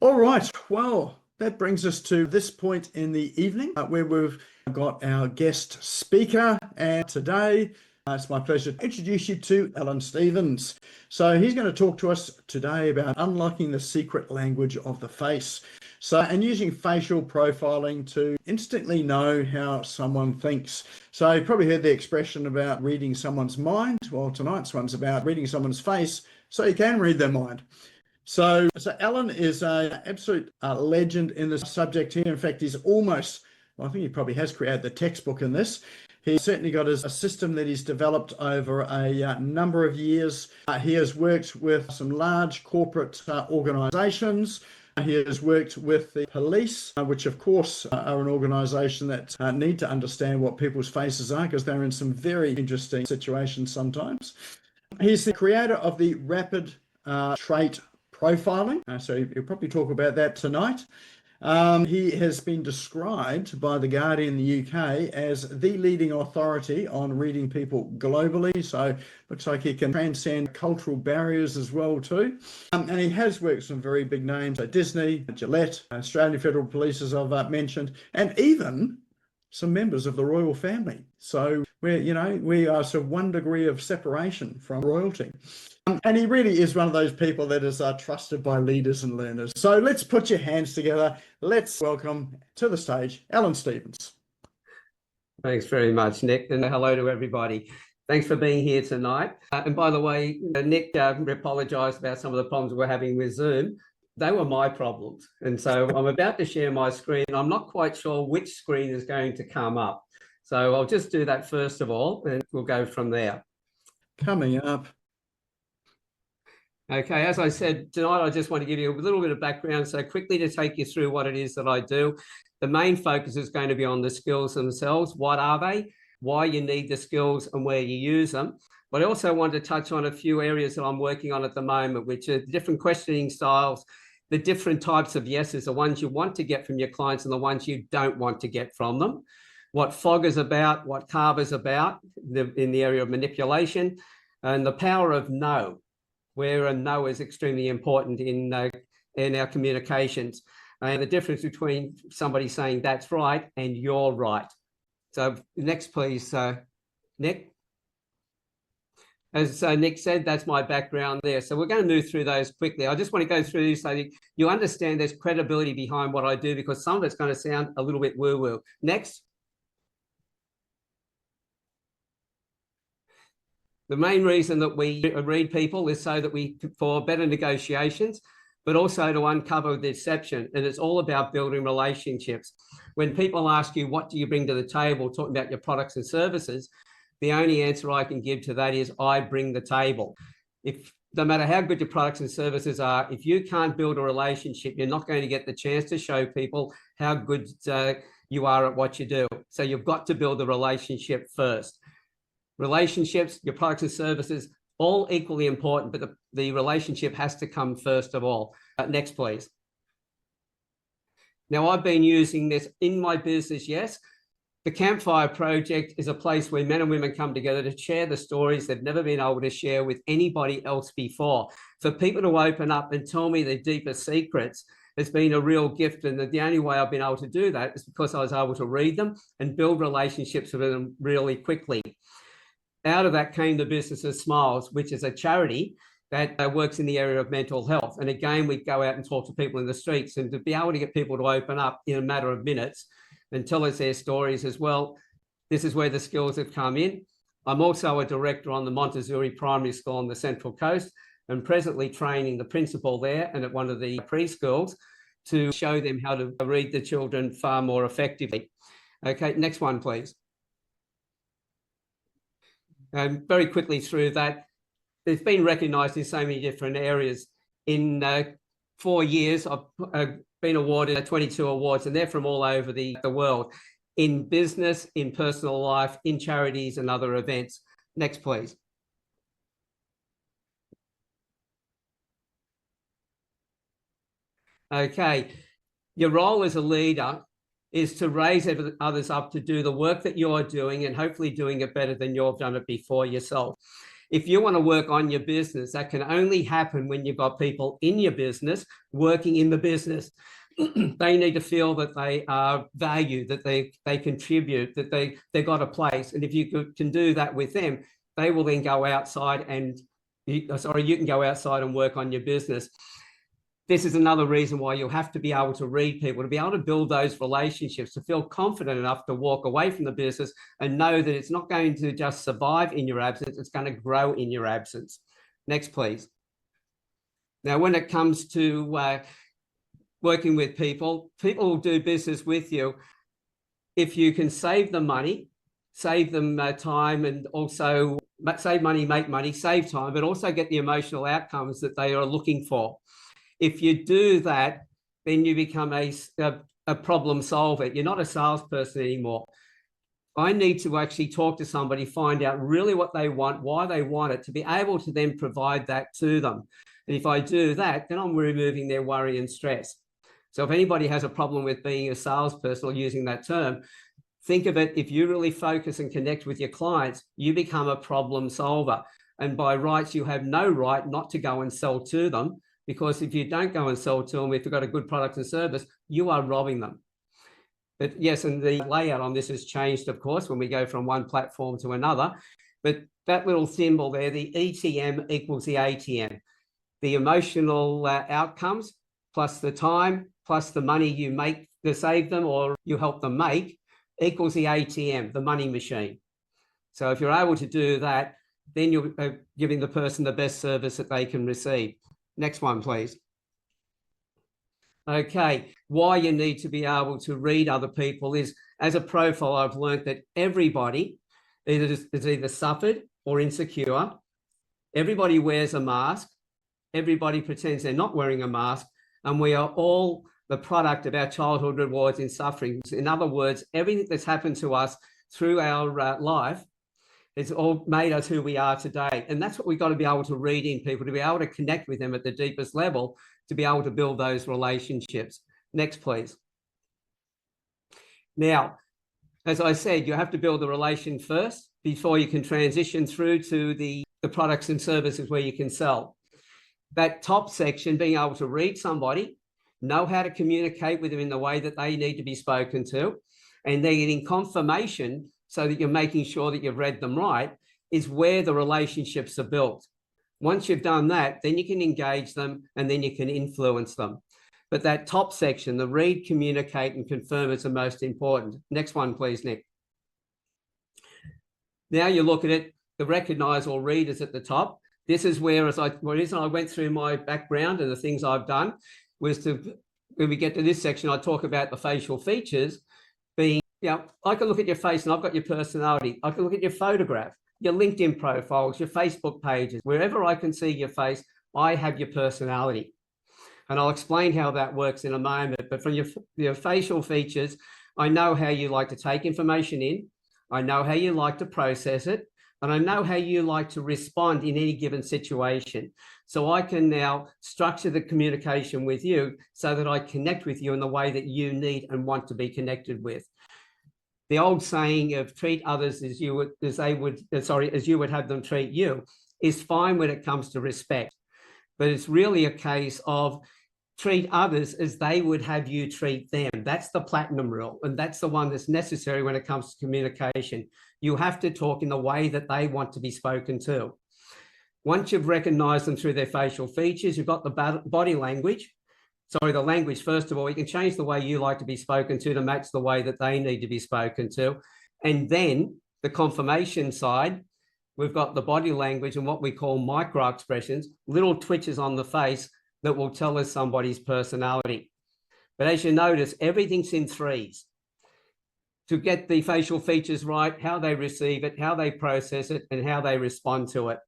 All right, well, that brings us to this point in the evening where we've got our guest speaker. And today, it's my pleasure to introduce you to Alan Stevens. So he's going to talk to us today about unlocking the secret language of the face. And using facial profiling to instantly know how someone thinks. So you've probably heard the expression about reading someone's mind. Well, tonight's one's about reading someone's face so you can read their mind. So Alan is an absolute legend in this subject here. In fact, he's almost, well, I think he probably has created the textbook in this. He's certainly got a system that he's developed over a number of years. He has worked with some large corporate organisations. He has worked with the police, which of course are an organisation that need to understand what people's faces are because they're in some very interesting situations sometimes. He's the creator of the rapid trait profiling, so he'll probably talk about that tonight. He has been described by The Guardian in the UK as the leading authority on reading people globally, so looks like he can transcend cultural barriers as well too. And he has worked with some very big names like Disney, Gillette, Australian Federal Police, as I've mentioned, and even some members of the royal family. So we are sort of one degree of separation from royalty. And he really is one of those people that is trusted by leaders and learners. So let's put your hands together. Let's welcome to the stage, Alan Stevens. Thanks very much, Nick, and hello to everybody. Thanks for being here tonight. And by the way, Nick apologised about some of the problems we're having with Zoom. They were my problems. And so I'm about to share my screen. I'm not quite sure which screen is going to come up. So I'll just do that first of all, and we'll go from there. Coming up. Okay, as I said, tonight I just want to give you a little bit of background, so quickly to take you through what it is that I do. The main focus is going to be on the skills themselves. What are they? Why you need the skills and where you use them. But I also want to touch on a few areas that I'm working on at the moment, which are different questioning styles, the different types of yeses, the ones you want to get from your clients and the ones you don't want to get from them. What fog is about, what carve is about in the area of manipulation, and the power of no, where a no is extremely important in our communications. And the difference between somebody saying that's right and you're right. So next, please, Nick. As Nick said, that's my background there. So we're going to move through those quickly. I just want to go through these so that you understand there's credibility behind what I do, because some of it's going to sound a little bit woo-woo. Next. The main reason that we read people is so that for better negotiations, but also to uncover deception. And it's all about building relationships. When people ask you, what do you bring to the table, talking about your products and services, the only answer I can give to that is I bring the table. No matter how good your products and services are, if you can't build a relationship, you're not going to get the chance to show people how good you are at what you do. So you've got to build a relationship first. Relationships, your products and services, all equally important, but the relationship has to come first of all. Next, please. Now, I've been using this in my business, yes. The Campfire Project is a place where men and women come together to share the stories they've never been able to share with anybody else before. For people to open up and tell me their deepest secrets has been a real gift. And the only way I've been able to do that is because I was able to read them and build relationships with them really quickly. Out of that came the Business of Smiles, which is a charity that works in the area of mental health. And again, we go out and talk to people in the streets, and to be able to get people to open up in a matter of minutes and tell us their stories as well, this is where the skills have come in. I'm also a director on the Montessori Primary School on the Central Coast, and presently training the principal there and at one of the preschools to show them how to read the children far more effectively. Okay, next one, please. Very quickly through that, it's been recognised in so many different areas. In 4 years, I've been awarded 22 awards, and they're from all over the world, in business, in personal life, in charities and other events. Next, please. Okay, your role as a leader is to raise others up to do the work that you're doing and hopefully doing it better than you've done it before yourself. If you want to work on your business, that can only happen when you've got people in your business working in the business. They need to feel that they are valued, that they contribute, that they've got a place. And if you can do that with them, they will then go outside and, you can go outside and work on your business. This is another reason why you'll have to be able to read people, to be able to build those relationships, to feel confident enough to walk away from the business and know that it's not going to just survive in your absence, it's going to grow in your absence. Next, please. Now, when it comes to working with people, people will do business with you if you can save them money, save them time, and also save money, make money, save time, but also get the emotional outcomes that they are looking for. If you do that, then you become a problem solver. You're not a salesperson anymore. I need to actually talk to somebody, find out really what they want, why they want it, to be able to then provide that to them. And if I do that, then I'm removing their worry and stress. So if anybody has a problem with being a salesperson or using that term, think of it, if you really focus and connect with your clients, you become a problem solver. And by rights, you have no right not to go and sell to them, because if you don't go and sell to them, if you've got a good product and service, you are robbing them. But yes, and the layout on this has changed, of course, when we go from one platform to another. But that little symbol there, the ETM equals the ATM. The emotional outcomes plus the time plus the money you make to save them or you help them make equals the ATM, the money machine. So if you're able to do that, then you're giving the person the best service that they can receive. Next one, please. Okay, why you need to be able to read other people is, as a profile, I've learned that everybody is either suffered or insecure. Everybody wears a mask. Everybody pretends they're not wearing a mask. And we are all the product of our childhood rewards and sufferings. In other words, everything that's happened to us through our life, it's all made us who we are today. And that's what we've got to be able to read in people, to be able to connect with them at the deepest level, to be able to build those relationships. Next, please. Now, as I said, you have to build the relation first before you can transition through to the products and services where you can sell. That top section, being able to read somebody, know how to communicate with them in the way that they need to be spoken to, and they're getting confirmation so that you're making sure that you've read them right, is where the relationships are built. Once you've done that, then you can engage them and then you can influence them. But that top section, the read, communicate, and confirm, is the most important. Next one, please, Nick. Now you look at it, the recognize or read is at the top. This is where, the reason I went through my background and the things I've done was to, when we get to this section, I talk about the facial features being, I can look at your face and I've got your personality. I can look at your photograph, your LinkedIn profiles, your Facebook pages. Wherever I can see your face, I have your personality. And I'll explain how that works in a moment. But from your facial features, I know how you like to take information in. I know how you like to process it. And I know how you like to respond in any given situation. So I can now structure the communication with you so that I connect with you in the way that you need and want to be connected with. The old saying of treat others as you would have them treat you is fine when it comes to respect. But it's really a case of treat others as they would have you treat them. That's the platinum rule. And that's the one that's necessary when it comes to communication. You have to talk in the way that they want to be spoken to. Once you've recognized them through their facial features, you've got the body language. The language, first of all, you can change the way you like to be spoken to match the way that they need to be spoken to. And then the confirmation side, we've got the body language and what we call micro expressions, little twitches on the face that will tell us somebody's personality. But as you notice, everything's in threes. To get the facial features right, how they receive it, how they process it, and how they respond to it.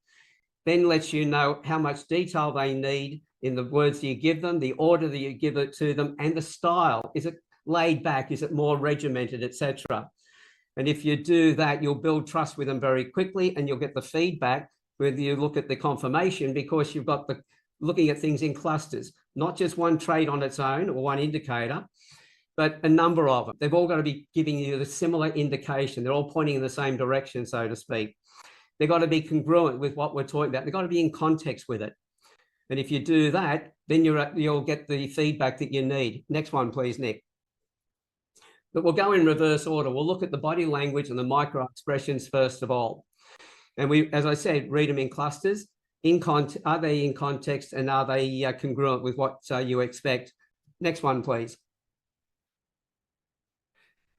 Then lets you know how much detail they need in the words you give them, the order that you give it to them, and the style. Is it laid back? Is it more regimented, etc.? And if you do that, you'll build trust with them very quickly, and you'll get the feedback when you look at the confirmation, because you've got the looking at things in clusters, not just one trait on its own or one indicator, but a number of them. They've all got to be giving you the similar indication. They're all pointing in the same direction, so to speak. They've got to be congruent with what we're talking about. They've got to be in context with it. And if you do that, then you'll get the feedback that you need. Next one, please, Nick. But we'll go in reverse order. We'll look at the body language and the micro expressions first of all. And we, as I said, read them in clusters. Are they in context, and are they congruent with what you expect? Next one, please.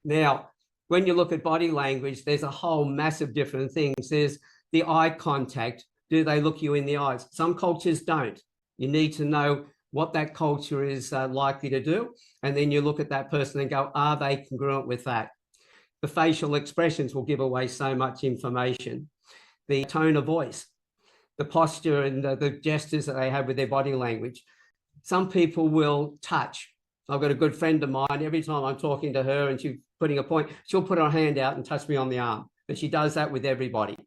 Now, when you look at body language, there's a whole massive different things. There's the eye contact. Do they look you in the eyes? Some cultures don't. You need to know what that culture is likely to do. And then you look at that person and go, are they congruent with that? The facial expressions will give away so much information. The tone of voice, the posture and the gestures that they have with their body language. Some people will touch. I've got a good friend of mine. Every time I'm talking to her and she's putting a point, she'll put her hand out and touch me on the arm. But she does that with everybody.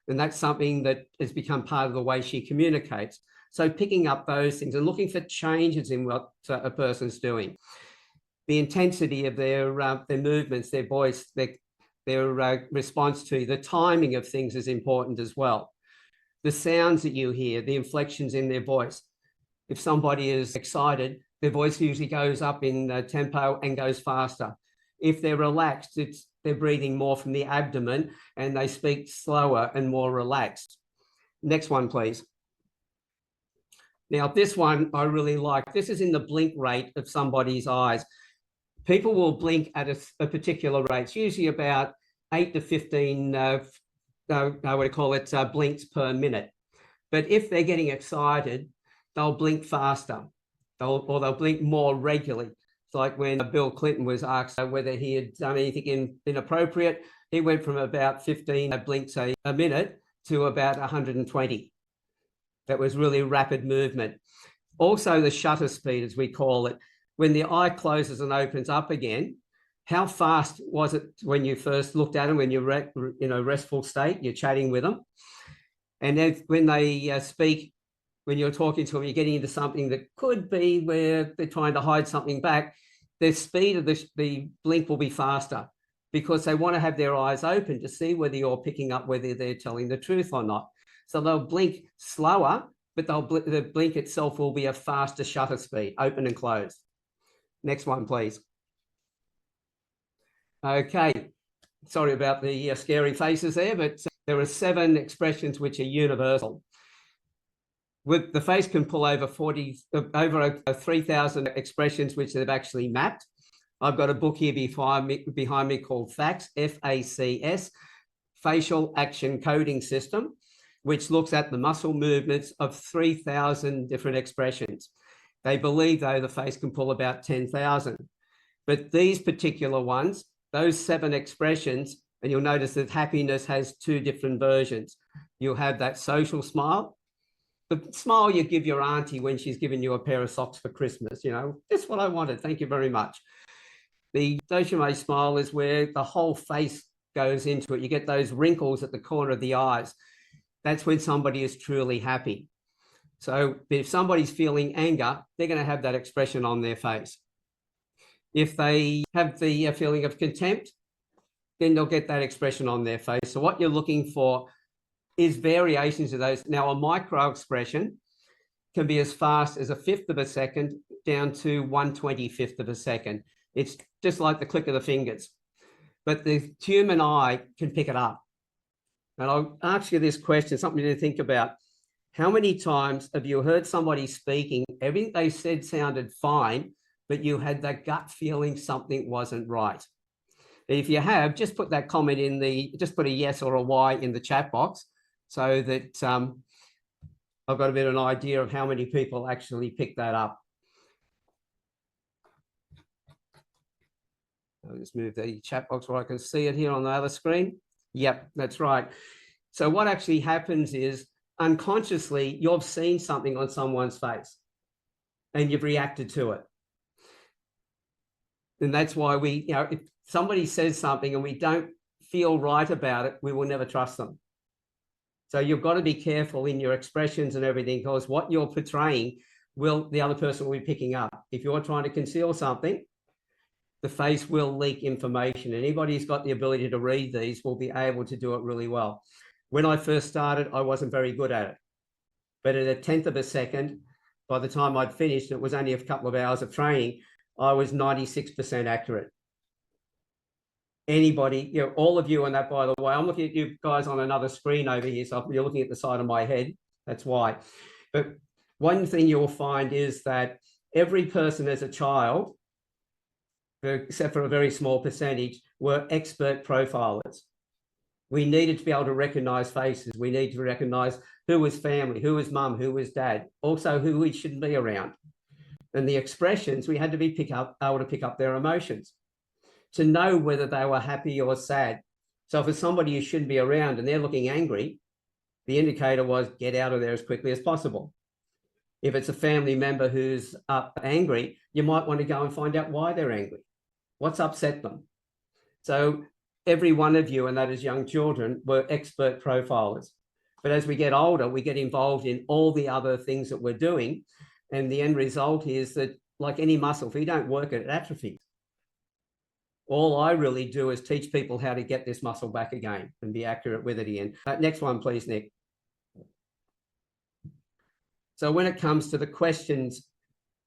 And that's something that has become part of the way she communicates. So picking up those things and looking for changes in what a person's doing. The intensity of their movements, their voice, their response to the timing of things is important as well. The sounds that you hear, the inflections in their voice. If somebody is excited, their voice usually goes up in tempo and goes faster. If they're relaxed, they're breathing more from the abdomen and they speak slower and more relaxed. Next one, please. Now, this one I really like. This is in the blink rate of somebody's eyes. People will blink at a particular rate. It's usually about 8 to 15, blinks per minute. But if they're getting excited, they'll blink faster. They'll blink more regularly. It's like when Bill Clinton was asked whether he had done anything inappropriate, he went from about 15 blinks a minute to about 120. That was really rapid movement. Also the shutter speed, as we call it, when the eye closes and opens up again, how fast was it when you first looked at them, when you're in a restful state, you're chatting with them? And then when they speak, when you're talking to them, you're getting into something that could be where they're trying to hide something back, the speed of the blink will be faster because they want to have their eyes open to see whether you're picking up whether they're telling the truth or not. So they'll blink slower, but the blink itself will be a faster shutter speed, open and close. Next one, please. Okay, sorry about the scary faces there, but there are 7 expressions which are universal. With the face can pull over 3,000 expressions which they've actually mapped. I've got a book here behind me called FACS, F-A-C-S, Facial Action Coding System, which looks at the muscle movements of 3,000 different expressions. They believe, though, the face can pull about 10,000. But these particular ones, those 7 expressions, and you'll notice that happiness has 2 different versions. You'll have that social smile, the smile you give your auntie when she's given you a pair of socks for Christmas, you know, that's what I wanted, thank you very much. The Doshime smile is where the whole face goes into it. You get those wrinkles at the corner of the eyes. That's when somebody is truly happy. So if somebody's feeling anger, they're going to have that expression on their face. If they have the feeling of contempt, then they'll get that expression on their face. So what you're looking for is variations of those. Now, a micro expression can be as fast as 1/5 of a second down to 1/25 of a second. It's just like the click of the fingers. But the human eye can pick it up. And I'll ask you this question, something to think about. How many times have you heard somebody speaking, everything they said sounded fine, but you had that gut feeling something wasn't right? And if you have, just put that comment in just put a yes or a Y in the chat box so that I've got a bit of an idea of how many people actually pick that up. I'll just move the chat box where I can see it here on the other screen. Yep, that's right. So what actually happens is unconsciously you've seen something on someone's face and you've reacted to it. And that's why if somebody says something and we don't feel right about it, we will never trust them. So you've got to be careful in your expressions and everything, because what you're portraying the other person will be picking up. If you're trying to conceal something, the face will leak information. Anybody who's got the ability to read these will be able to do it really well. When I first started, I wasn't very good at it. But at a tenth of a second, by the time I'd finished, it was only a couple of hours of training, I was 96% accurate. Anybody, you know, all of you on that, by the way, I'm looking at you guys on another screen over here, so you're looking at the side of my head. That's why. But one thing you'll find is that every person as a child, except for a very small percentage, were expert profilers. We needed to be able to recognize faces. We need to recognize who was family, who was mum, who was dad, also who we shouldn't be around. And the expressions, we had to be able to pick up their emotions to know whether they were happy or sad. So if it's somebody you shouldn't be around and they're looking angry, the indicator was get out of there as quickly as possible. If it's a family member who's angry, you might want to go and find out why they're angry. What's upset them? So every one of you, and that is young children, were expert profilers. But as we get older, we get involved in all the other things that we're doing. And the end result is that, like any muscle, if you don't work it, it atrophies. All I really do is teach people how to get this muscle back again and be accurate with it again. Next one, please, Nick. So when it comes to the questions,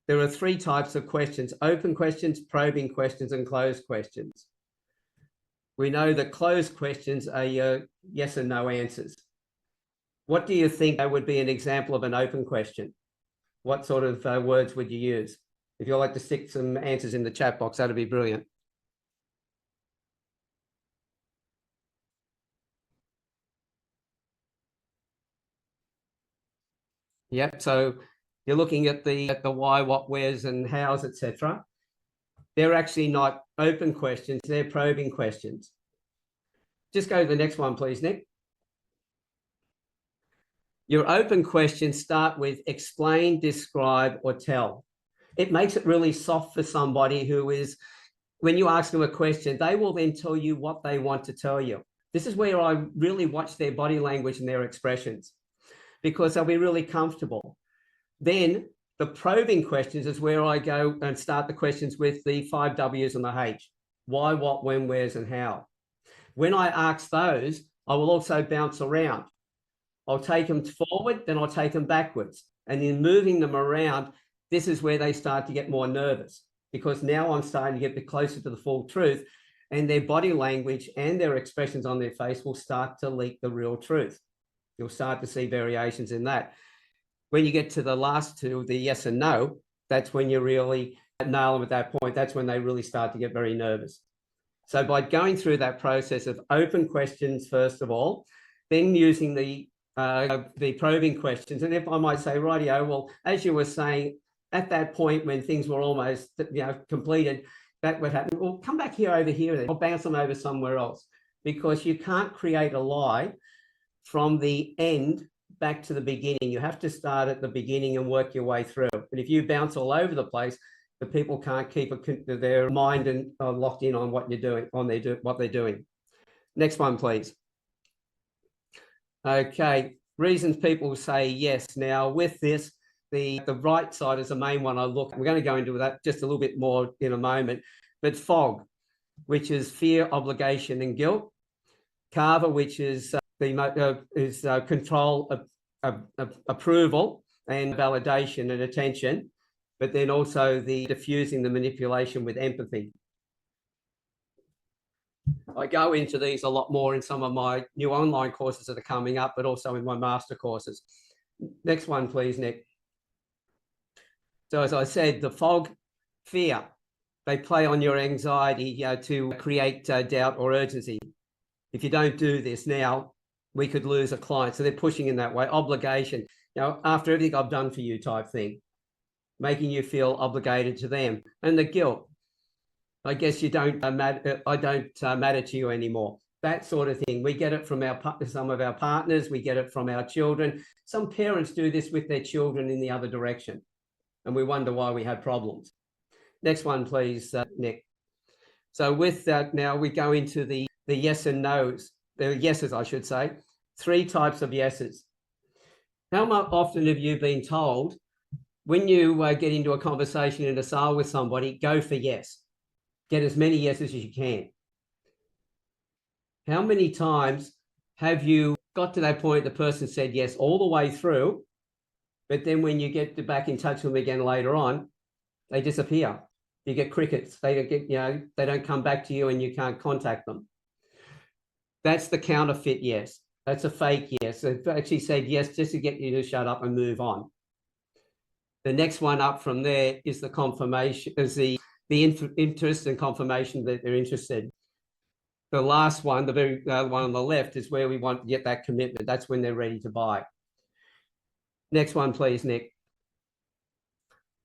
there are three types of questions: open questions, probing questions, and closed questions. We know that closed questions are your yes and no answers. What do you think would be an example of an open question? What sort of words would you use? If you'd like to stick some answers in the chat box, that'd be brilliant. Yep. So you're looking at the why, what, where's, and how's, etc. They're actually not open questions; they're probing questions. Just go to the next one, please, Nick. Your open questions start with explain, describe, or tell. It makes it really soft for somebody who is, when you ask them a question, they will then tell you what they want to tell you. This is where I really watch their body language and their expressions, because they'll be really comfortable. Then the probing questions is where I go and start the questions with the 5 W's and the H. Why, what, when, where's, and how. When I ask those, I will also bounce around. I'll take them forward, then I'll take them backwards. And in moving them around, this is where they start to get more nervous, because now I'm starting to get a bit closer to the full truth, and their body language and their expressions on their face will start to leak the real truth. You'll start to see variations in that. When you get to the last two, the yes and no, that's when you really nail them at that point. That's when they really start to get very nervous. So by going through that process of open questions, first of all, then using the probing questions. And if I might say, rightio, well, as you were saying, at that point when things were almost, completed, that would happen. Well, come back here over here, then I'll bounce them over somewhere else, because you can't create a lie from the end back to the beginning. You have to start at the beginning and work your way through. And if you bounce all over the place, the people can't keep their mind and locked in on what you're doing, what they're doing. Next one, please. Okay, reasons people say yes. Now, with this, the right side is the main one I look at. We're going to go into that just a little bit more in a moment. But FOG, which is fear, obligation, and guilt. CAVA, which is control, approval, and validation and attention. But then also the diffusing the manipulation with empathy. I go into these a lot more in some of my new online courses that are coming up, but also in my master courses. Next one, please, Nick. So as I said, the FOG, fear, they play on your anxiety to create doubt or urgency. If you don't do this now, we could lose a client. So they're pushing in that way. Obligation, after everything I've done for you type thing, making you feel obligated to them. And the guilt, I guess you don't I don't matter to you anymore. That sort of thing. We get it from some of our partners. We get it from our children. Some parents do this with their children in the other direction, and we wonder why we have problems. Next one, please, Nick. So with that, now we go into the yes and no's. The yeses, I should say. 3 types of yeses. How often have you been told when you get into a conversation in a sale with somebody, go for yes? Get as many yeses as you can. How many times have you got to that point, the person said yes all the way through, but then when you get back in touch with them again later on, they disappear. You get crickets. They don't get, they don't come back to you and you can't contact them. That's the counterfeit yes. That's a fake yes. They've actually said yes just to get you to shut up and move on. The next one up from there is the confirmation, is the interest and confirmation that they're interested. The last one, the very one on the left, is where we want to get that commitment. That's when they're ready to buy. Next one, please, Nick.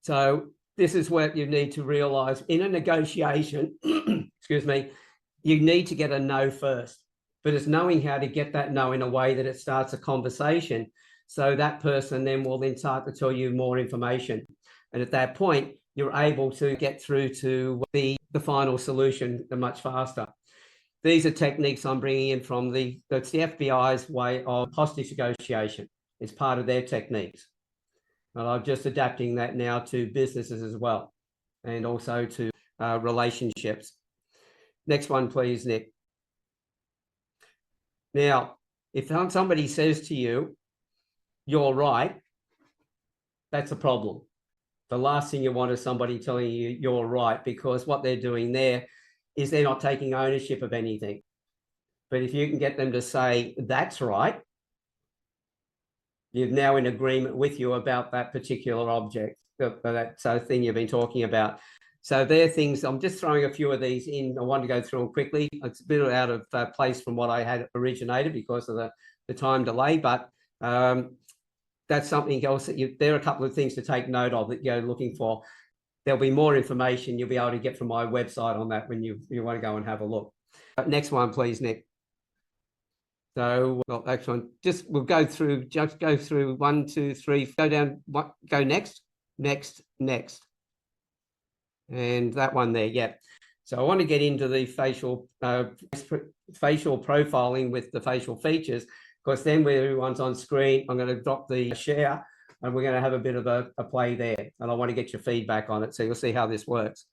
So this is what you need to realize in a negotiation, excuse me, you need to get a no first, but it's knowing how to get that no in a way that it starts a conversation. So that person then will then start to tell you more information. And at that point, you're able to get through to the final solution much faster. These are techniques I'm bringing in from that's the FBI's way of hostage negotiation. It's part of their techniques. And I'm just adapting that now to businesses as well, and also to relationships. Next one, please, Nick. Now, if somebody says to you, you're right, that's a problem. The last thing you want is somebody telling you you're right, because what they're doing there is they're not taking ownership of anything. But if you can get them to say, that's right, you're now in agreement with you about that particular object, that thing you've been talking about. So they're things, I'm just throwing a few of these in. I want to go through them quickly. It's a bit out of place from what I had originated because of the time delay, but that's something else that there are a couple of things to take note of that you're looking for. There'll be more information you'll be able to get from my website on that when you want to go and have a look. Next one, please, Nick. So, well, actually, we'll go through 1, 2, 3, go down, go next. And that one there, yeah. So I want to get into the facial profiling with the facial features, because then when everyone's on screen, I'm going to drop the share and we're going to have a bit of a play there. And I want to get your feedback on it, so you'll see how this works.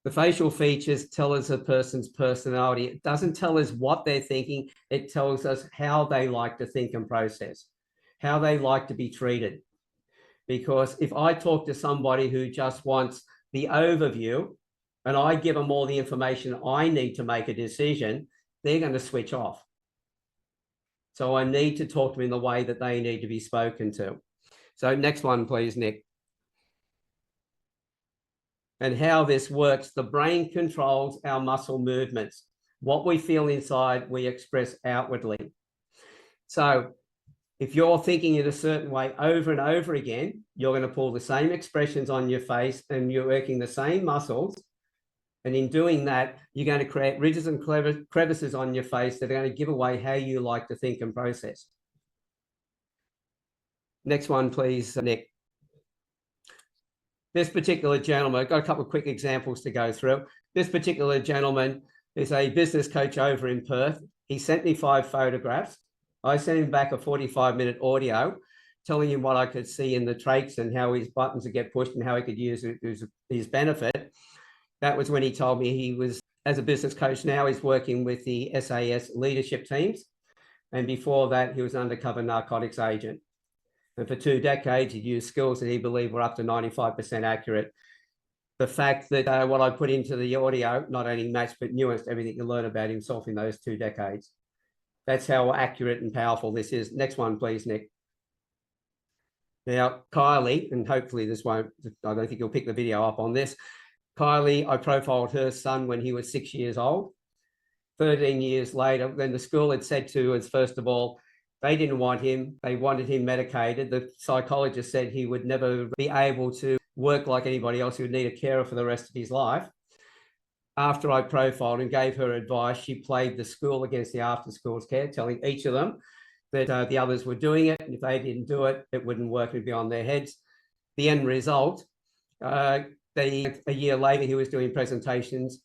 The facial features tell us a person's personality. It doesn't tell us what they're thinking. It tells us how they like to think and process, how they like to be treated. Because if I talk to somebody who just wants the overview and I give them all the information I need to make a decision, they're going to switch off. So I need to talk to them in the way that they need to be spoken to. So next one, please, Nick. And how this works, the brain controls our muscle movements. What we feel inside, we express outwardly. So if you're thinking in a certain way over and over again, you're going to pull the same expressions on your face and you're working the same muscles. And in doing that, you're going to create ridges and crevices on your face that are going to give away how you like to think and process. Next one, please, Nick. This particular gentleman, I've got a couple of quick examples to go through. This particular gentleman is a business coach over in Perth. He sent me 5 photographs. I sent him back a 45-minute audio telling him what I could see in the traits and how his buttons would get pushed and how he could use it to his benefit. That was when he told me he was, as a business coach now, he's working with the SAS leadership teams. And before that, he was an undercover narcotics agent. And for 2 decades, he'd used skills that he believed were up to 95% accurate. The fact that what I put into the audio not only matched, but nuanced everything you learn about himself in those 2 decades. That's how accurate and powerful this is. Next one, please, Nick. Now, Kylie, and hopefully this won't, I don't think you'll pick the video up on this. Kylie, I profiled her son when he was 6 years old. 13 years later, then the school had said to us, first of all, they didn't want him. They wanted him medicated. The psychologist said he would never be able to work like anybody else. He would need a carer for the rest of his life. After I profiled and gave her advice, she played the school against the after schools care, telling each of them that the others were doing it. And if they didn't do it, it wouldn't work. It would be on their heads. The end result, a year later, he was doing presentations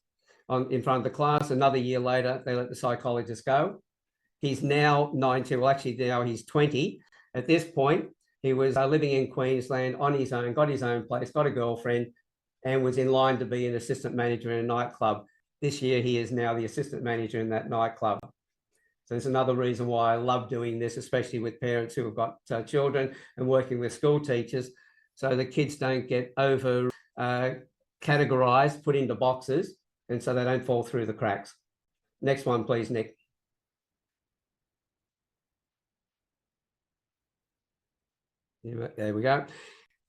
in front of the class. Another year later, they let the psychologist go. He's now 19, well, actually now he's 20. At this point, he was living in Queensland on his own, got his own place, got a girlfriend, and was in line to be an assistant manager in a nightclub. This year, he is now the assistant manager in that nightclub. So there's another reason why I love doing this, especially with parents who have got children and working with school teachers, so the kids don't get over categorized, put into boxes, and so they don't fall through the cracks. Next one, please, Nick. There we go.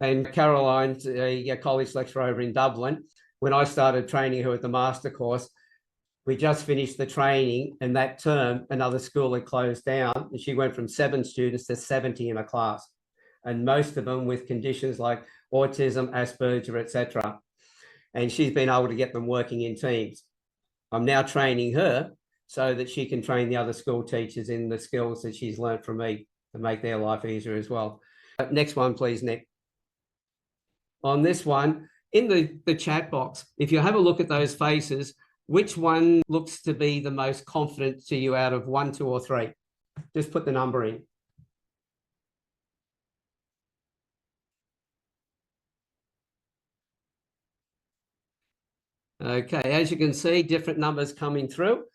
And Caroline's a college lecturer over in Dublin. When I started training her at the master course, we just finished the training, and that term, another school had closed down, and she went from 7 students to 70 in a class, and most of them with conditions like autism, Asperger, etc. And she's been able to get them working in teams. I'm now training her so that she can train the other school teachers in the skills that she's learned from me to make their life easier as well. Next one, please, Nick. On this one, in the chat box, if you have a look at those faces, which one looks to be the most confident to you out of 1, 2, or 3? Just put the number in. Okay, as you can see, different numbers coming through,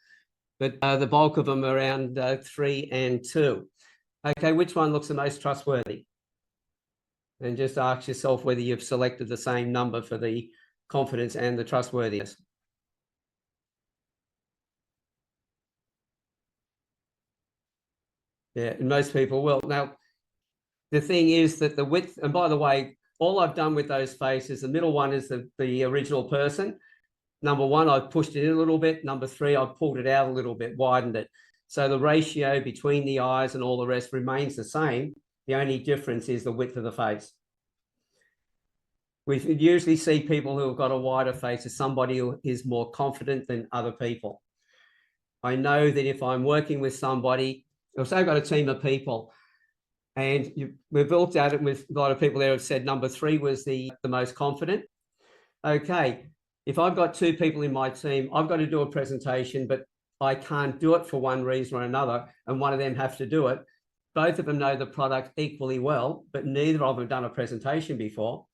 but the bulk of them are around 3 and 2. Okay, which one looks the most trustworthy? And just ask yourself whether you've selected the same number for the confidence and the trustworthiness. Yeah, and most people will. Now, the thing is that the width, and by the way, all I've done with those faces, the middle one is the original person. Number 1, I've pushed it in a little bit. Number 3, I've pulled it out a little bit, widened it. So the ratio between the eyes and all the rest remains the same. The only difference is the width of the face. We usually see people who have got a wider face as somebody who is more confident than other people. I know that if I'm working with somebody, or say I've got a team of people, and we've looked at it with a lot of people there have said number 3 was the most confident. Okay, if I've got 2 people in my team, I've got to do a presentation, but I can't do it for one reason or another, and one of them have to do it. Both of them know the product equally well, but neither of them have done a presentation before.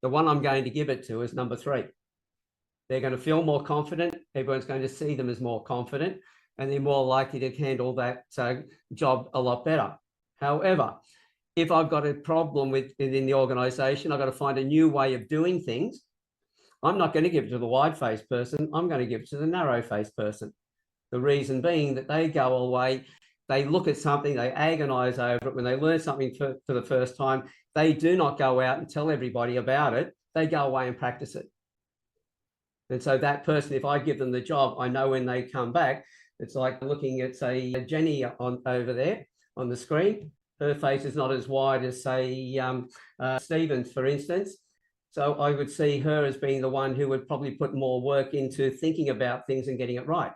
The one I'm going to give it to is number 3. They're going to feel more confident. Everyone's going to see them as more confident, and they're more likely to handle that job a lot better. However, if I've got a problem within the organization, I've got to find a new way of doing things. I'm not going to give it to the wide-faced person. I'm going to give it to the narrow-faced person. The reason being that they go away, they look at something, they agonize over it. When they learn something for the first time, they do not go out and tell everybody about it. They go away and practice it. And so that person, if I give them the job, I know when they come back, it's like looking at, say, Jenny over there on the screen. Her face is not as wide as, say, Stephen's, for instance. So I would see her as being the one who would probably put more work into thinking about things and getting it right.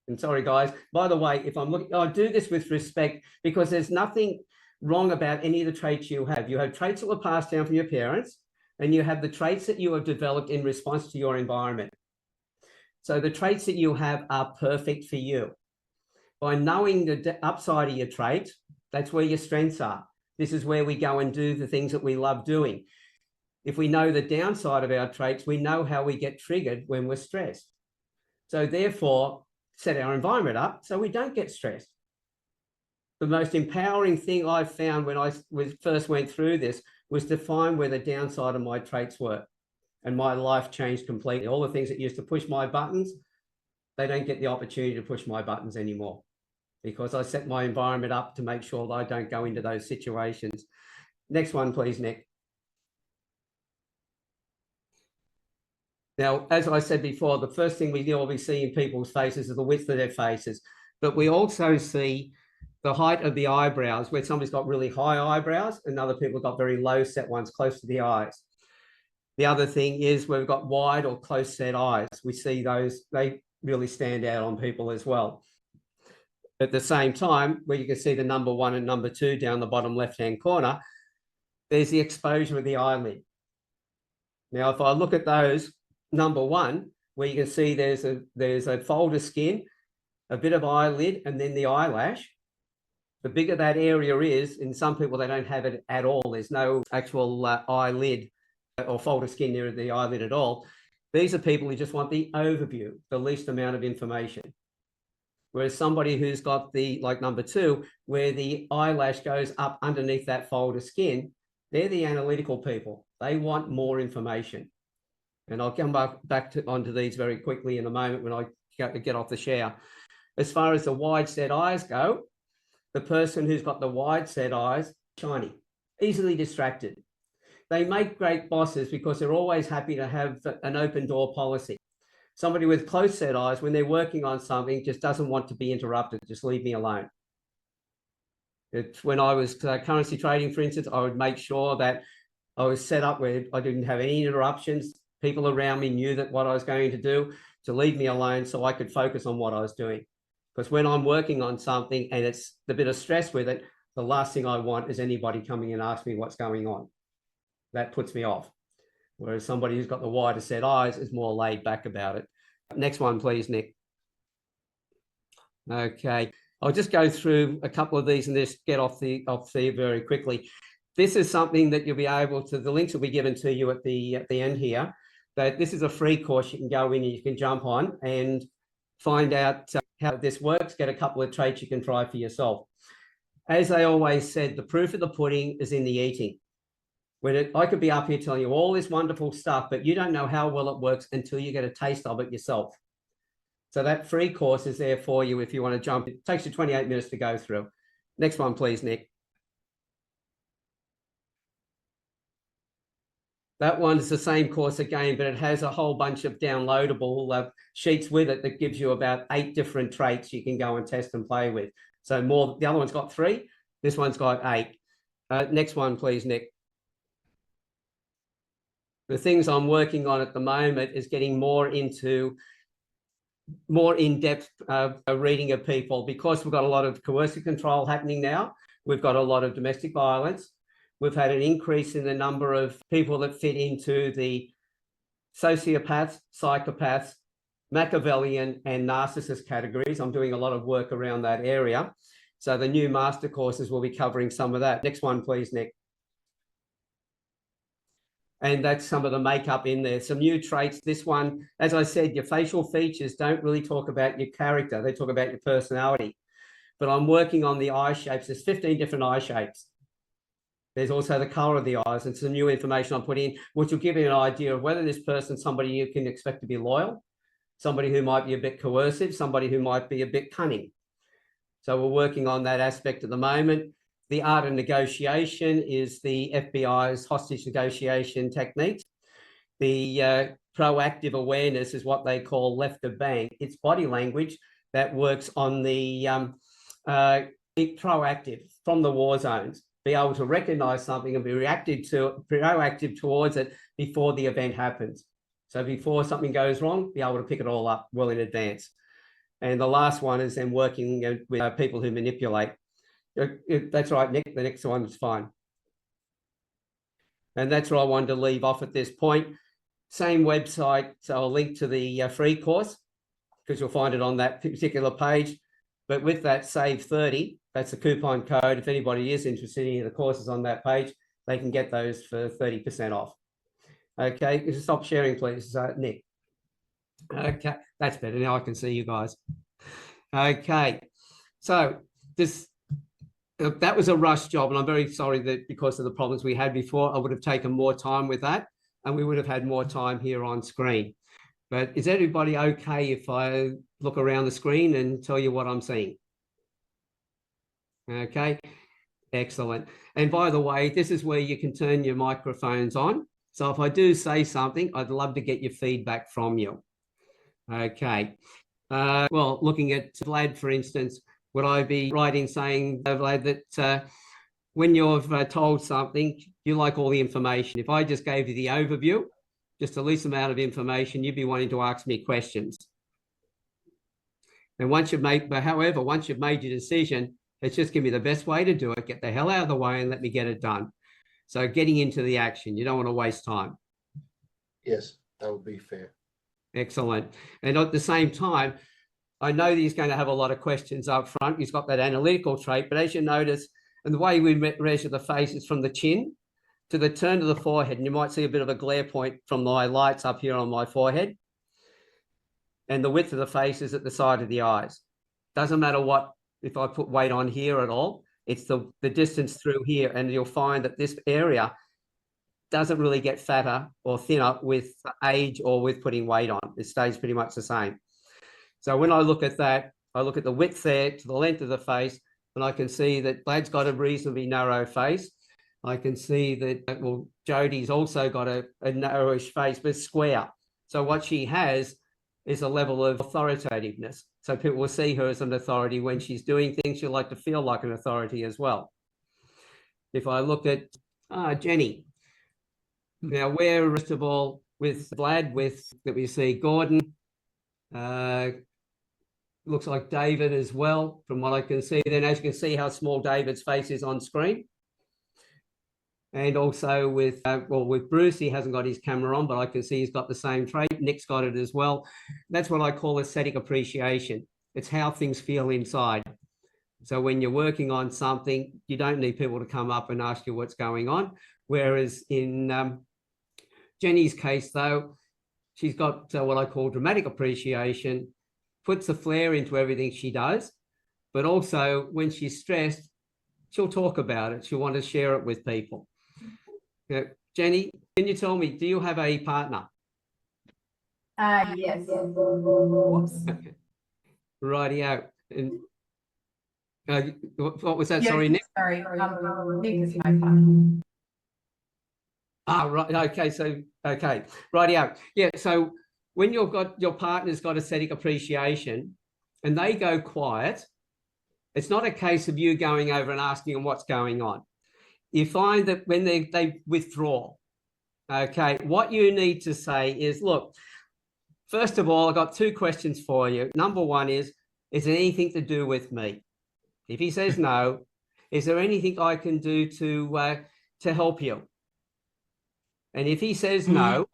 And sorry, guys, by the way, if I'm looking, I do this with respect because there's nothing wrong about any of the traits you have. You have traits that were passed down from your parents, and you have the traits that you have developed in response to your environment. So the traits that you have are perfect for you. By knowing the upside of your traits, that's where your strengths are. This is where we go and do the things that we love doing. If we know the downside of our traits, we know how we get triggered when we're stressed. So therefore, set our environment up so we don't get stressed. The most empowering thing I found when I first went through this was to find where the downside of my traits were. And my life changed completely. All the things that used to push my buttons, they don't get the opportunity to push my buttons anymore because I set my environment up to make sure that I don't go into those situations. Next one, please, Nick. Now, as I said before, the first thing we always see in people's faces is the width of their faces, but we also see the height of the eyebrows, where somebody's got really high eyebrows and other people have got very low set ones close to the eyes. The other thing is we've got wide or close set eyes. We see those, they really stand out on people as well. At the same time, where you can see the number 1 and number 2 down the bottom left-hand corner, there's the exposure of the eyelid. Now, if I look at those, number 1, where you can see there's a fold of skin, a bit of eyelid, and then the eyelash. The bigger that area is, in some people, they don't have it at all. There's no actual eyelid or fold of skin near the eyelid at all. These are people who just want the overview, the least amount of information. Whereas somebody who's got the, like number 2, where the eyelash goes up underneath that fold of skin, they're the analytical people. They want more information. And I'll come back onto these very quickly in a moment when I get off the shower. As far as the wide set eyes go, the person who's got the wide set eyes, shiny, easily distracted. They make great bosses because they're always happy to have an open door policy. Somebody with close set eyes, when they're working on something, just doesn't want to be interrupted. Just leave me alone. It's when I was currency trading, for instance, I would make sure that I was set up where I didn't have any interruptions. People around me knew that what I was going to do, to leave me alone so I could focus on what I was doing. Because when I'm working on something and it's a bit of stress with it, the last thing I want is anybody coming and asking me what's going on. That puts me off. Whereas somebody who's got the wider set eyes is more laid back about it. Next one, please, Nick. Okay, I'll just go through a couple of these and just get off the very quickly. This is something that you'll be able to, the links will be given to you at the end here, that this is a free course you can go in and you can jump on and find out how this works, get a couple of traits you can try for yourself. As I always said, the proof of the pudding is in the eating. I could be up here telling you all this wonderful stuff, but you don't know how well it works until you get a taste of it yourself. So that free course is there for you if you want to jump. It takes you 28 minutes to go through. Next one, please, Nick. That one's the same course again, but it has a whole bunch of downloadable sheets with it that gives you about 8 different traits you can go and test and play with. So more, the other one's got 3, this one's got 8. Next one, please, Nick. The things I'm working on at the moment is getting more into more in-depth reading of people, because we've got a lot of coercive control happening now. We've got a lot of domestic violence. We've had an increase in the number of people that fit into the sociopaths, psychopaths, Machiavellian and narcissist categories. I'm doing a lot of work around that area. So the new master courses will be covering some of that. Next one, please, Nick. And that's some of the makeup in there. Some new traits. This one, as I said, your facial features don't really talk about your character. They talk about your personality. But I'm working on the eye shapes. There's 15 different eye shapes. There's also the color of the eyes and some new information I'm putting in, which will give you an idea of whether this person's somebody you can expect to be loyal, somebody who might be a bit coercive, somebody who might be a bit cunning. So we're working on that aspect at the moment. The art of negotiation is the FBI's hostage negotiation techniques. The proactive awareness is what they call left of bang. It's body language that works on the proactive from the war zones. Be able to recognize something and be proactive towards it before the event happens. So before something goes wrong, be able to pick it all up well in advance. And the last one is then working with people who manipulate. That's right, Nick. The next one is fine. And that's what I wanted to leave off at this point. Same website. So I'll link to the free course because you'll find it on that particular page. But with that, save 30. That's the coupon code. If anybody is interested in any of the courses on that page, they can get those for 30% off. Okay, just stop sharing, please, Nick. Okay, that's better. Now I can see you guys. Okay, so that was a rush job, and I'm very sorry that because of the problems we had before, I would have taken more time with that, and we would have had more time here on screen. But is everybody okay if I look around the screen and tell you what I'm seeing? Okay, excellent. And by the way, this is where you can turn your microphones on. So if I do say something, I'd love to get your feedback from you. Okay. Well, looking at Vlad, for instance, would I be right in saying, Vlad, that when you've told something, you like all the information? If I just gave you the overview, just the least amount of information, you'd be wanting to ask me questions. And once you've made your decision, it's just give me the best way to do it, get the hell out of the way and let me get it done. So getting into the action, you don't want to waste time. Yes, that would be fair. Excellent. And at the same time, I know that he's going to have a lot of questions up front. He's got that analytical trait, but as you notice, and the way we measure the face is from the chin to the turn of the forehead. And you might see a bit of a glare point from my lights up here on my forehead. And the width of the face is at the side of the eyes. Doesn't matter what, if I put weight on here at all, it's the distance through here. And you'll find that this area doesn't really get fatter or thinner with age or with putting weight on. It stays pretty much the same. So when I look at that, I look at the width there to the length of the face, and I can see that Blad's got a reasonably narrow face. I can see that, well, Jodie's also got a narrowish face, but square. So what she has is a level of authoritativeness. So people will see her as an authority. When she's doing things, she'll like to feel like an authority as well. If I look at Jenny, now we're, first of all, with Vlad, that we see Gordon, looks like David as well, from what I can see. Then as you can see how small David's face is on screen. And also with, with Bruce, he hasn't got his camera on, but I can see he's got the same trait. Nick's got it as well. That's what I call aesthetic appreciation. It's how things feel inside. So when you're working on something, you don't need people to come up and ask you what's going on. Whereas in Jenny's case, though, she's got what I call dramatic appreciation, puts a flair into everything she does, but also when she's stressed, she'll talk about it. She'll want to share it with people. Jenny, can you tell me, do you have a partner? Yes. Whoops. Okay. Righty-o. And what was that? Yeah, sorry, Nick? Sorry, Nick is my partner. Right. Okay. So, okay. Righty-o. Yeah. So when you've got your partner's got aesthetic appreciation and they go quiet, it's not a case of you going over and asking them what's going on. You find that when they withdraw, okay, what you need to say is, look, first of all, I've got two questions for you. Number one is it anything to do with me? If he says no, is there anything I can do to help you? And if he says no,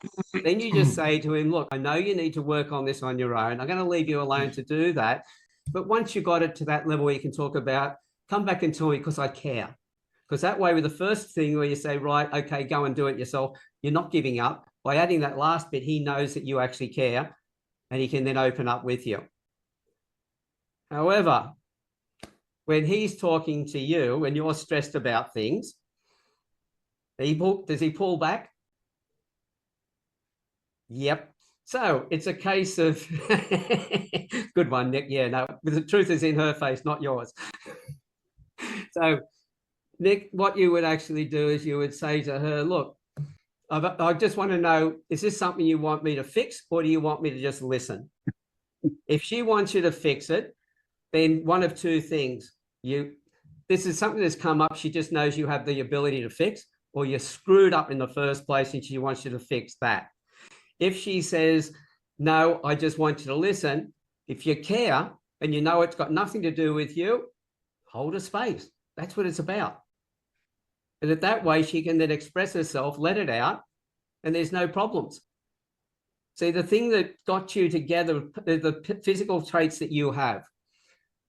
then you just say to him, look, I know you need to work on this on your own. I'm going to leave you alone to do that. But once you got it to that level where you can talk about, come back and tell me because I care. Because that way, with the first thing where you say, right, okay, go and do it yourself, you're not giving up. By adding that last bit, he knows that you actually care and he can then open up with you. However, when he's talking to you and you're stressed about things, does he pull back? Yep. So it's a case of, good one, Nick. Yeah, no, the truth is in her face, not yours. So, Nick, what you would actually do is you would say to her, look, I just want to know, is this something you want me to fix or do you want me to just listen? If she wants you to fix it, then one of two things. This is something that's come up, she just knows you have the ability to fix, or you're screwed up in the first place and she wants you to fix that. If she says, no, I just want you to listen, if you care and you know it's got nothing to do with you, hold a space. That's what it's about. And that way she can then express herself, let it out, and there's no problems. See, the thing that got you together, the physical traits that you have,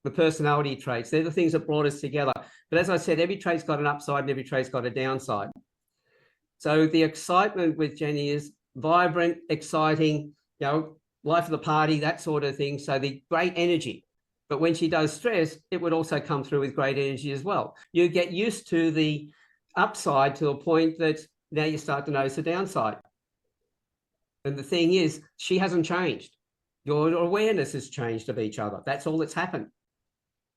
the personality traits, they're the things that brought us together. But as I said, every trait's got an upside and every trait's got a downside. So the excitement with Jenny is vibrant, exciting, life of the party, that sort of thing. So the great energy. But when she does stress, it would also come through with great energy as well. You get used to the upside to a point that now you start to notice the downside. And the thing is, she hasn't changed. Your awareness has changed of each other. That's all that's happened.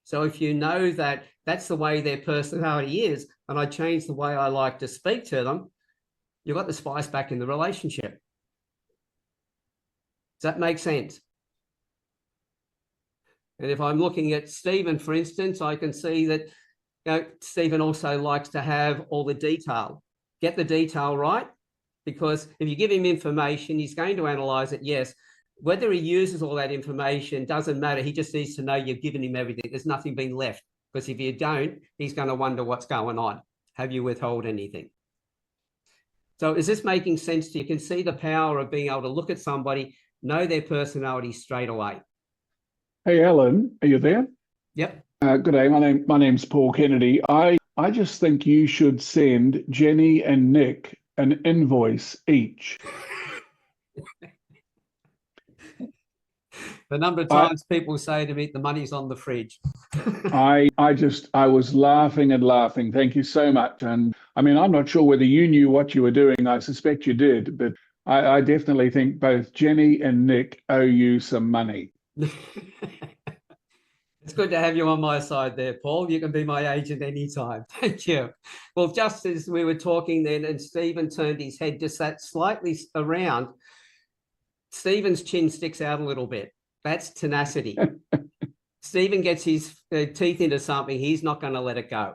So if you know that that's the way their personality is, and I change the way I like to speak to them, you've got the spice back in the relationship. Does that make sense? And if I'm looking at Stephen, for instance, I can see that Stephen also likes to have all the detail. Get the detail right, because if you give him information, he's going to analyze it, yes. Whether he uses all that information doesn't matter. He just needs to know you've given him everything. There's nothing been left, because if you don't, he's going to wonder what's going on. Have you withheld anything? So is this making sense to you? You can see the power of being able to look at somebody, know their personality straight away. Hey, Alan, are you there? Yep. Good day. My name's Paul Kennedy. I just think you should send Jenny and Nick an invoice each. The number of I- times people say to me, the money's on the fridge. I was laughing and laughing. Thank you so much. And I mean, I'm not sure whether you knew what you were doing. I suspect you did, but I definitely think both Jenny and Nick owe you some money. It's good to have you on my side there, Paul. You can be my agent anytime. Thank you. Well, just as we were talking then, and Stephen turned his head just that slightly around, Stephen's chin sticks out a little bit. That's tenacity. Stephen gets his teeth into something, he's not going to let it go.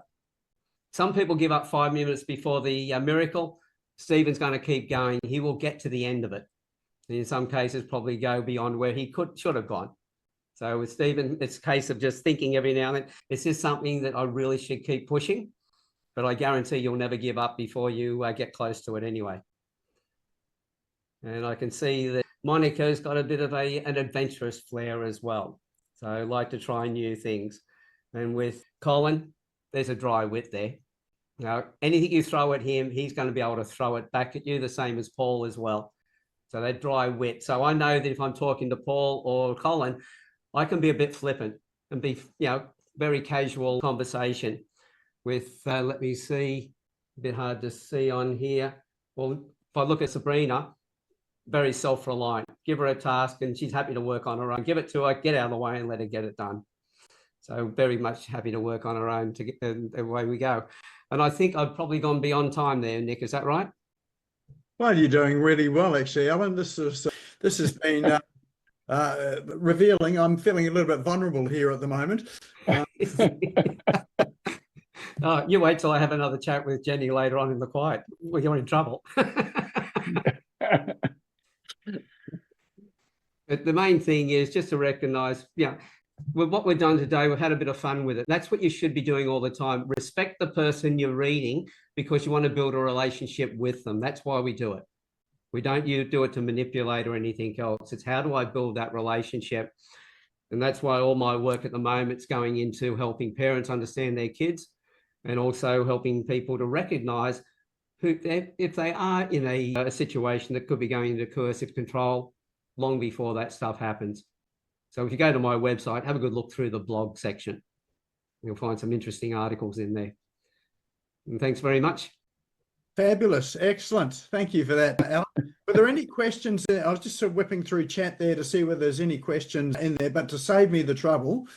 Some people give up 5 minutes before the miracle. Stephen's going to keep going. He will get to the end of it. And in some cases, probably go beyond where he should have gone. So with Stephen, it's a case of just thinking every now and then, is this something that I really should keep pushing? But I guarantee you'll never give up before you get close to it anyway. And I can see that Monica's got a bit of an adventurous flair as well. So I like to try new things. And with Colin, there's a dry wit there. Now, anything you throw at him, he's going to be able to throw it back at you, the same as Paul as well. So that dry wit. So I know that if I'm talking to Paul or Colin, I can be a bit flippant and be, very casual conversation with, let me see, a bit hard to see on here. Well, if I look at Sabrina, very self-reliant. Give her a task and she's happy to work on her own. Give it to her, get out of the way and let her get it done. So very much happy to work on her own to get away we go. And I think I've probably gone beyond time there, Nick. Is that right? Well, you're doing really well, actually, Alan. This has been revealing. I'm feeling a little bit vulnerable here at the moment. Oh, you wait till I have another chat with Jenny later on in the quiet. Well, you're in trouble. But the main thing is just to recognize, with what we've done today, we've had a bit of fun with it. That's what you should be doing all the time. Respect the person you're reading because you want to build a relationship with them. That's why we do it. We don't do it to manipulate or anything else. It's how do I build that relationship? And that's why all my work at the moment is going into helping parents understand their kids and also helping people to recognize if they are in a situation that could be going into coercive control long before that stuff happens. So if you go to my website, have a good look through the blog section. You'll find some interesting articles in there. And thanks very much. Fabulous. Excellent. Thank you for that, Alan. Were there any questions there? I was just sort of whipping through chat there to see whether there's any questions in there, but to save me the trouble,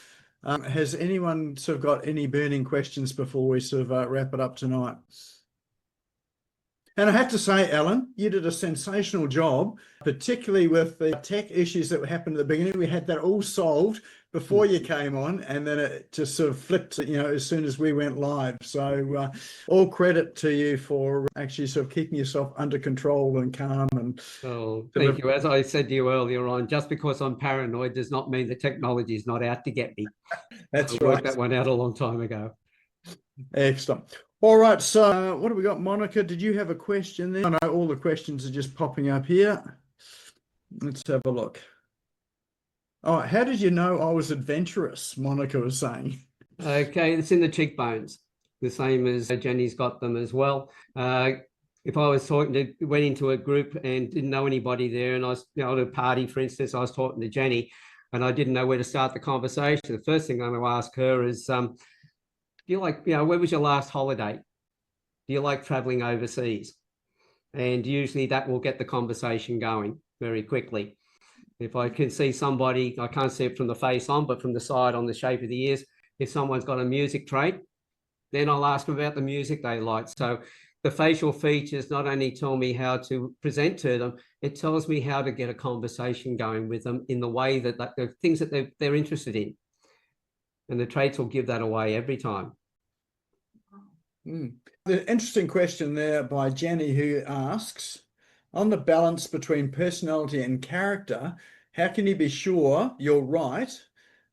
has anyone sort of got any burning questions before we sort of wrap it up tonight? And I have to say, Alan, you did a sensational job, particularly with the tech issues that happened at the beginning. We had that all solved before you came on, and then it just sort of flipped, as soon as we went live. So all credit to you for actually sort of keeping yourself under control and calm. And thank you. As I said to you earlier on, just because I'm paranoid does not mean the technology is not out to get me. That's I right. worked that one out a long time ago. Excellent. All right, so what have we got? Monica, did you have a question there? I know all the questions are just popping up here. Let's have a look. Oh, how did you know I was adventurous? Monica was saying. Okay, it's in the cheekbones, the same as Jenny's got them as well. If I was went into a group and didn't know anybody there, and I was at a party, for instance, I was talking to Jenny, and I didn't know where to start the conversation. The first thing I'm going to ask her is, do you like, where was your last holiday? Do you like traveling overseas? And usually that will get the conversation going very quickly. If I can see somebody, I can't see it from the face on, but from the side on the shape of the ears, if someone's got a music trait, then I'll ask them about the music they like. So the facial features not only tell me how to present to them, it tells me how to get a conversation going with them in the way that the things that they're interested in. And the traits will give that away every time. The interesting question there by Jenny, who asks, on the balance between personality and character, how can you be sure you're right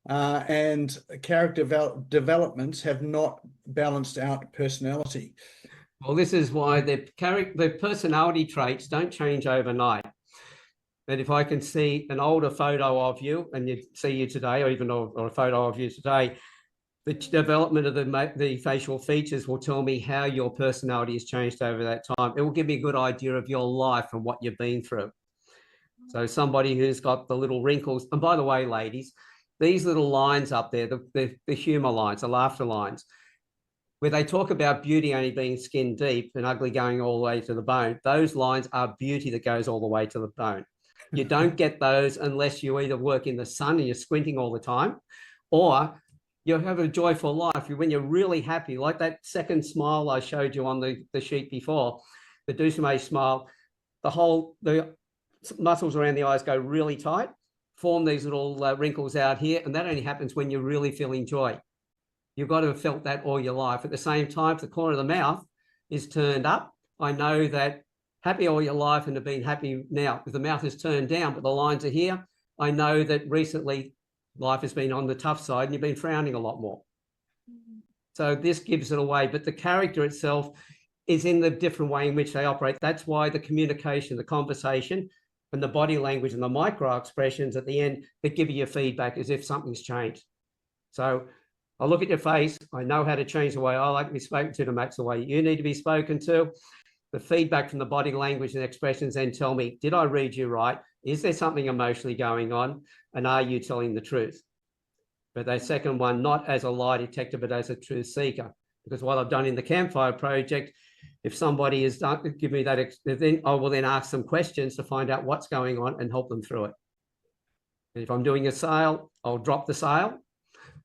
and character developments have not balanced out personality? Well, this is why the personality traits don't change overnight. And if I can see an older photo of you and you see you today, or a photo of you today, the development of the facial features will tell me how your personality has changed over that time. It will give me a good idea of your life and what you've been through. So somebody who's got the little wrinkles, and by the way, ladies, these little lines up there, the humor lines, the laughter lines, where they talk about beauty only being skin deep and ugly going all the way to the bone, those lines are beauty that goes all the way to the bone. You don't get those unless you either work in the sun and you're squinting all the time, or you have a joyful life. When you're really happy, like that second smile I showed you on the sheet before, the Dusame smile, the muscles around the eyes go really tight, form these little wrinkles out here, and that only happens when you're really feeling joy. You've got to have felt that all your life. At the same time, if the corner of the mouth is turned up, I know that happy all your life and have been happy now. If the mouth is turned down, but the lines are here, I know that recently life has been on the tough side and you've been frowning a lot more. So this gives it away, but the character itself is in the different way in which they operate. That's why the communication, the conversation, and the body language and the micro expressions at the end that give you your feedback as if something's changed. So I look at your face, I know how to change the way I like to be spoken to match the way you need to be spoken to. The feedback from the body language and expressions then tell me, did I read you right? Is there something emotionally going on? And are you telling the truth? But the second one, not as a lie detector, but as a truth seeker. Because what I've done in the Campfire Project, if somebody has done, give me that, then I will then ask them questions to find out what's going on and help them through it. And if I'm doing a sale, I'll drop the sale.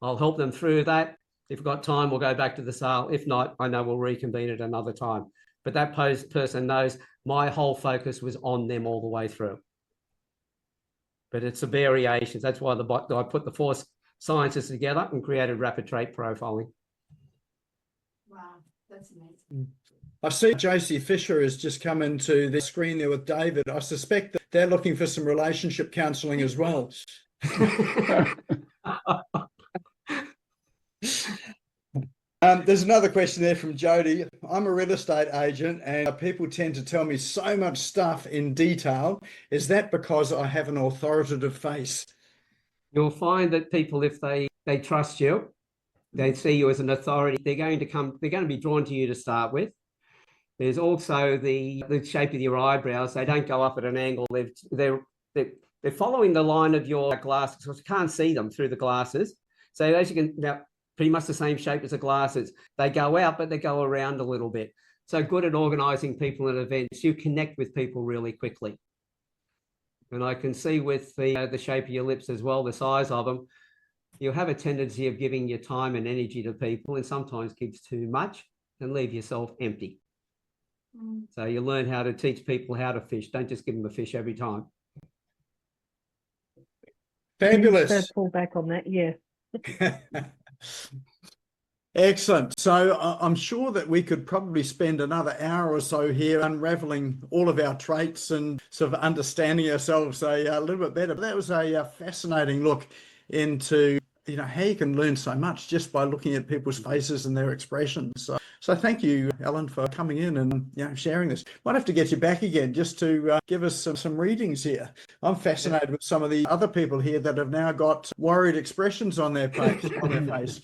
I'll help them through that. If we've got time, we'll go back to the sale. If not, I know we'll reconvene at another time. But that person knows my whole focus was on them all the way through. But it's the variations. That's why I put the 4 sciences together and created rapid trait profiling. Wow, that's amazing. I see JC Fisher has just come into the screen there with David. I suspect that they're looking for some relationship counselling as well. There's another question there from Jody. I'm a real estate agent and people tend to tell me so much stuff in detail. Is that because I have an authoritative face? You'll find that people, if they trust you, they see you as an authority, they're going to be drawn to you to start with. There's also the shape of your eyebrows. They don't go up at an angle. They're following the line of your glasses, because you can't see them through the glasses. So as you can, now pretty much the same shape as the glasses. They go out, but they go around a little bit. So good at organising people at events. You connect with people really quickly. And I can see with the shape of your lips as well, the size of them, you'll have a tendency of giving your time and energy to people, and sometimes give too much and leave yourself empty. So you learn how to teach people how to fish. Don't just give them a fish every time. Fabulous. Pull back on that, yeah. Excellent. So I'm sure that we could probably spend another hour or so here unraveling all of our traits and sort of understanding ourselves a little bit better. But that was a fascinating look into how you can learn so much just by looking at people's faces and their expressions. So thank you, Ellen, for coming in and sharing this. Might have to get you back again just to give us some readings here. I'm fascinated with some of the other people here that have now got worried expressions on their face.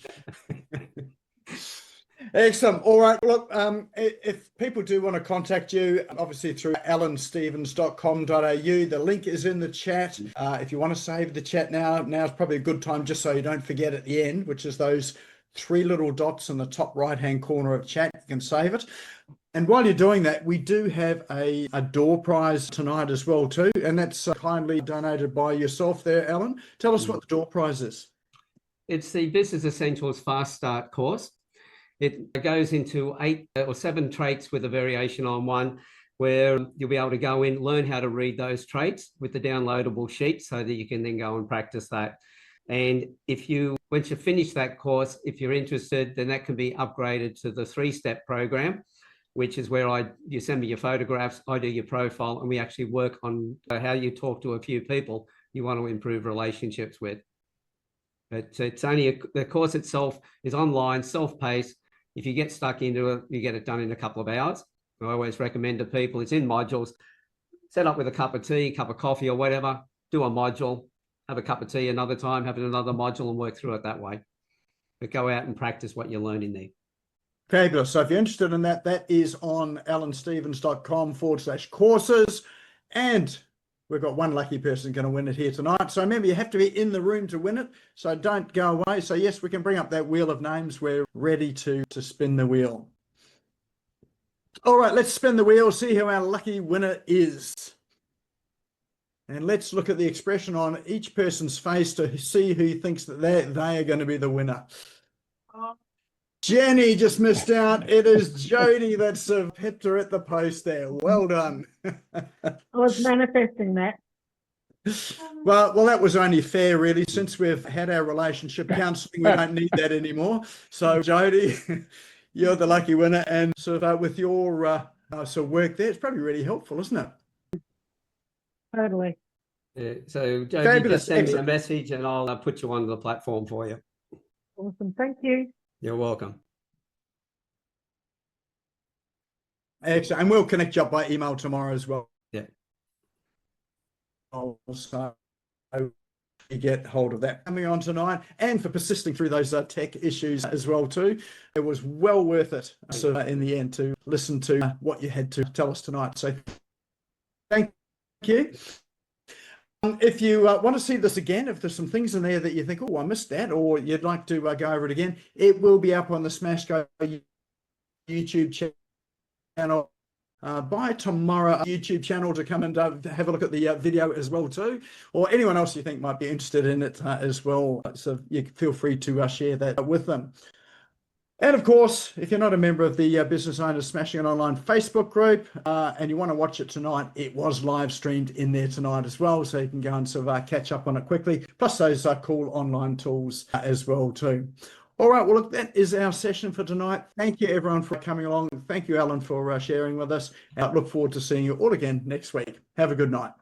Excellent. All right. Look, if people do want to contact you, obviously through alanstevens.com.au, the link is in the chat. If you want to save the chat now's probably a good time, just so you don't forget at the end, which is those 3 little dots in the top right-hand corner of chat. You can save it. And while you're doing that, we do have a door prize tonight as well too, and that's kindly donated by yourself there, Alan. Tell us what the door prize is. It's the Business Essentials Fast Start course. It goes into 8 or 7 traits with a variation on one, where you'll be able to go in, learn how to read those traits with the downloadable sheet so that you can then go and practice that. And once you finish that course, if you're interested, then that can be upgraded to the 3-step program, which is where you send me your photographs, I do your profile, and we actually work on how you talk to a few people you want to improve relationships with. But it's only the course itself is online, self-paced. If you get stuck into it, you get it done in a couple of hours. I always recommend to people, it's in modules. Set up with a cup of tea, cup of coffee or whatever, do a module, have a cup of tea another time, have another module and work through it that way. But go out and practice what you learn in there. Fabulous. So if you're interested in that is on alanstevens.com/courses. And we've got one lucky person going to win it here tonight. So remember, you have to be in the room to win it. So don't go away. So yes, we can bring up that wheel of names. We're ready to spin the wheel. All right, let's spin the wheel, see who our lucky winner is. And let's look at the expression on each person's face to see who thinks that they are going to be the winner. Jenny just missed out. It is Jody that's hit her at the post there. Well done. I was manifesting that. Well, that was only fair, really. Since we've had our relationship counselling, we don't need that anymore. So, Jody, you're the lucky winner, and sort of with your sort of work there, it's probably really helpful, isn't it? Totally. Yeah, so Jody, Fabulous. just send me a Excellent. message and I'll put you on the platform for you. Awesome. Thank you. You're welcome. Excellent. And we'll connect you up by email tomorrow as well. Yeah. So you get hold of that coming on tonight, and for persisting through those tech issues as well too. It was well worth it in the end to listen to what you had to tell us tonight. So thank you. If you want to see this again, if there's some things in there that you think, oh, I missed that, or you'd like to go over it again, it will be up on the Smash Go YouTube channel by tomorrow. YouTube channel to come and have a look at the video as well too, or anyone else you think might be interested in it as well. So you feel free to share that with them. And of course, if you're not a member of the Business Owners Smashing It Online Facebook group and you want to watch it tonight, it was live streamed in there tonight as well. So you can go and sort of catch up on it quickly, plus those cool online tools as well too. All right, well, look, that is our session for tonight. Thank you, everyone, for coming along. Thank you, Alan, for sharing with us. I look forward to seeing you all again next week. Have a good night.